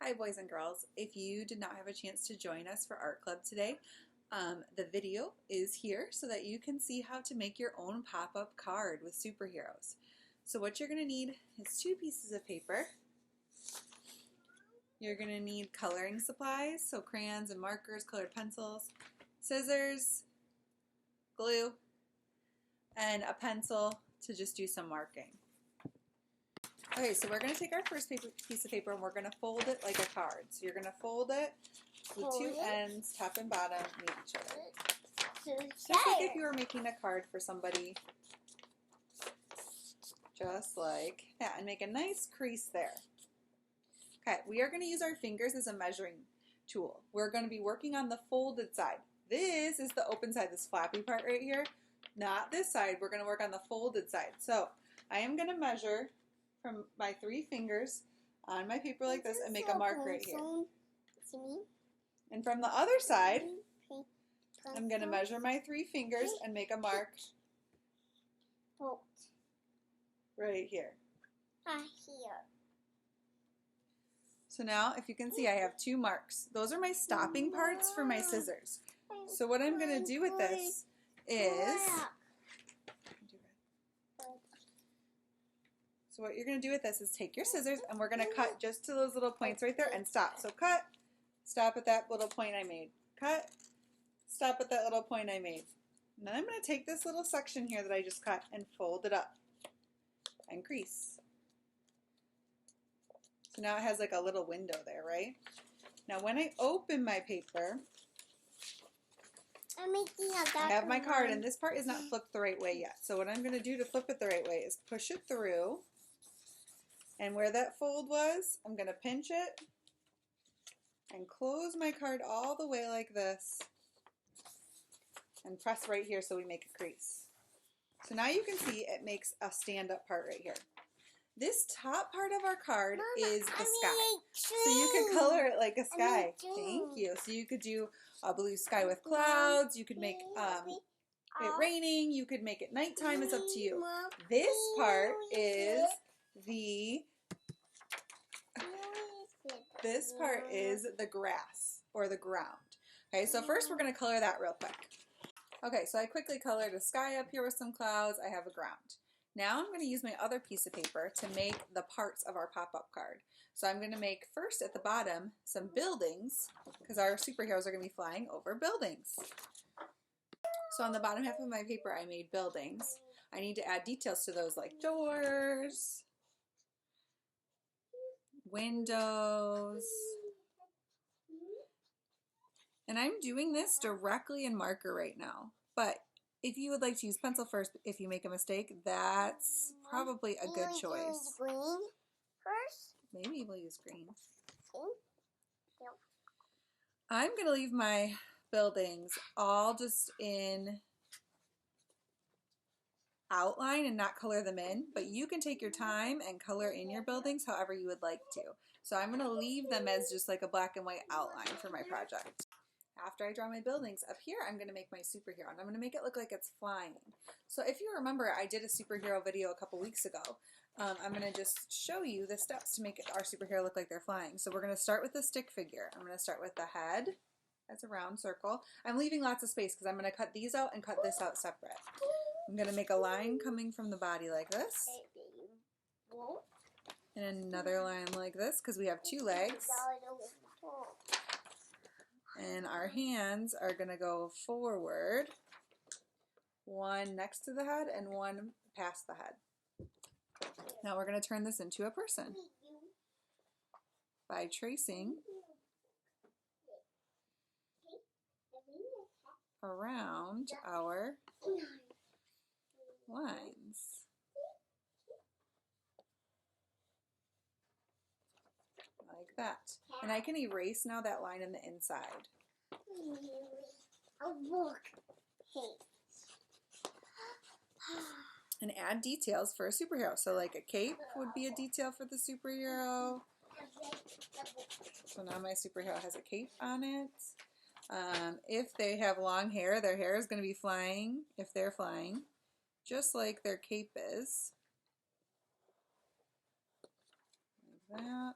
Hi boys and girls. If you did not have a chance to join us for art club today, the video is here so that you can see how to make your own pop-up card with superheroes. So what you're going to need is 2 pieces of paper. You're going to need coloring supplies, so crayons and markers, colored pencils, scissors, glue, and a pencil to just do some marking. Okay, so we're going to take our first piece of paper and we're going to fold it like a card. So you're going to fold it with 2 ends, top and bottom, meet each other. Just like if you were making a card for somebody. Just like that, and make a nice crease there. Okay, we are going to use our fingers as a measuring tool. We're going to be working on the folded side. This is the open side, this flappy part right here. Not this side, we're going to work on the folded side. So I am going to measure from my 3 fingers on my paper like this and make a mark right here. And from the other side, I'm going to measure my 3 fingers and make a mark right here. So now, if you can see, I have 2 marks. Those are my stopping parts for my scissors. So what I'm going to do with this is, so what you're going to do with this is take your scissors and we're going to cut just to those little points right there and stop. So cut, stop at that little point I made. Cut, stop at that little point I made. And then I'm going to take this little section here that I just cut and fold it up and crease. So now it has like a little window there, right? Now when I open my paper, I have my card and this part is not flipped the right way yet. So what I'm going to do to flip it the right way is push it through, and where that fold was, I'm going to pinch it and close my card all the way like this and press right here so we make a crease. So now you can see it makes a stand-up part right here. This top part of our card is the sky. So you could color it like a sky. Thank you. So you could do a blue sky with clouds. You could make it raining. You could make it nighttime. It's up to you. This part is the grass or the ground. Okay, so first we're going to color that real quick. Okay, so I quickly colored a sky up here with some clouds. I have a ground. Now I'm going to use my other piece of paper to make the parts of our pop-up card. So I'm going to make first at the bottom some buildings because our superheroes are going to be flying over buildings. So on the bottom half of my paper I made buildings. I need to add details to those like doors, windows, and I'm doing this directly in marker right now, but if you would like to use pencil first, if you make a mistake, that's probably a good choice. Use green first? Maybe we'll use green. Yep. I'm going to leave my buildings all just in outline and not color them in, but you can take your time and color in your buildings however you would like to. So I'm going to leave them as just like a black and white outline for my project. After I draw my buildings, up here I'm going to make my superhero, and I'm going to make it look like it's flying. So if you remember, I did a superhero video a couple weeks ago. I'm going to just show you the steps to make our superhero look like they're flying. So we're going to start with the stick figure. I'm going to start with the head as a round circle. I'm leaving lots of space because I'm going to cut these out and cut this out separate. I'm going to make a line coming from the body like this, and another line like this because we have 2 legs. And our hands are going to go forward, one next to the head and one past the head. Now we're going to turn this into a person by tracing around our lines. Like that. And I can erase now that line in the inside. And add details for a superhero. So like a cape would be a detail for the superhero. So now my superhero has a cape on it. If they have long hair, their hair is going to be flying if they're flying, just like their cape is. Like that.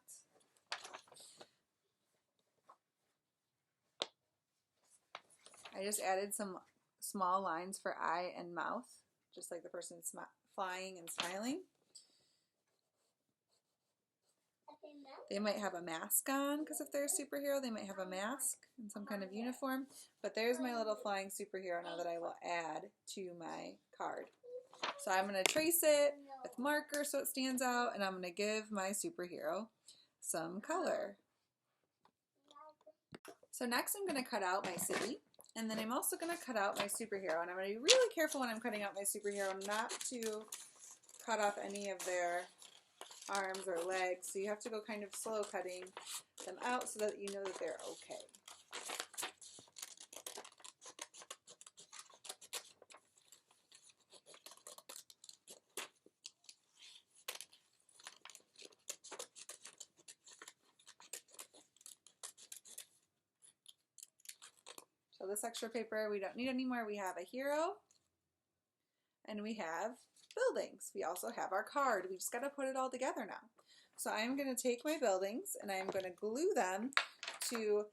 I just added some small lines for eye and mouth, just like the person flying and smiling. They might have a mask on, because if they're a superhero, they might have a mask and some kind of uniform. But there's my little flying superhero now that I will add to my card. So I'm going to trace it with marker so it stands out, and I'm going to give my superhero some color. So next I'm going to cut out my city, and then I'm also going to cut out my superhero. And I'm going to be really careful when I'm cutting out my superhero not to cut off any of their arms or legs. So you have to go kind of slow cutting them out so that you know that they're okay. So this extra paper we don't need anymore. We have a hero and we have buildings. We also have our card. We just got to put it all together now. So I'm going to take my buildings and I'm going to glue them to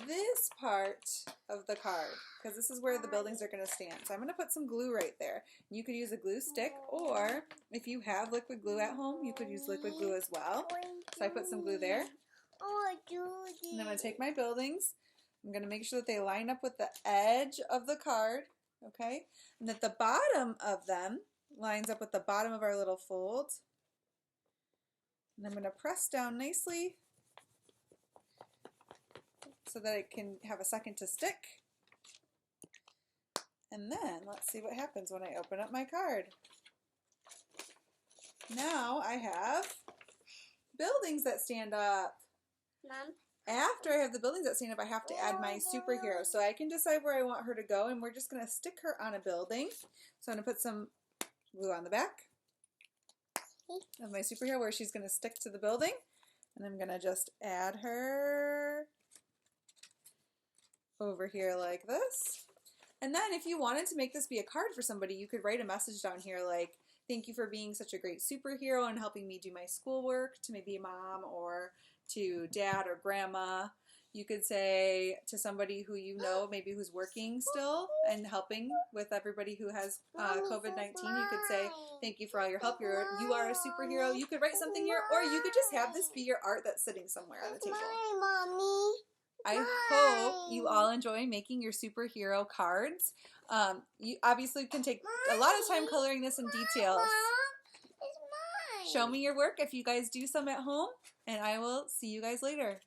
this part of the card, because this is where the buildings are going to stand. So I'm going to put some glue right there. You could use a glue stick, or if you have liquid glue at home, you could use liquid glue as well. So I put some glue there. And I'm going to take my buildings. I'm going to make sure that they line up with the edge of the card, okay? And that the bottom of them lines up with the bottom of our little fold. And I'm going to press down nicely so that it can have a second to stick. And then let's see what happens when I open up my card. Now I have buildings that stand up. Mom? After I have the buildings that stand up, I have to add my superhero. So I can decide where I want her to go, and we're just going to stick her on a building. So I'm going to put some glue on the back of my superhero where she's going to stick to the building. And I'm going to just add her over here like this. And then if you wanted to make this be a card for somebody, you could write a message down here like, "Thank you for being such a great superhero and helping me do my schoolwork," to maybe a mom or to dad or grandma. You could say to somebody who you know, maybe who's working still and helping with everybody who has COVID-19, you could say, "Thank you for all your help. You are a superhero." You could write something here, or you could just have this be your art that's sitting somewhere on the table. Mommy. I hope you all enjoy making your superhero cards. You obviously can take a lot of time coloring this in details. Show me your work if you guys do some at home, and I will see you guys later.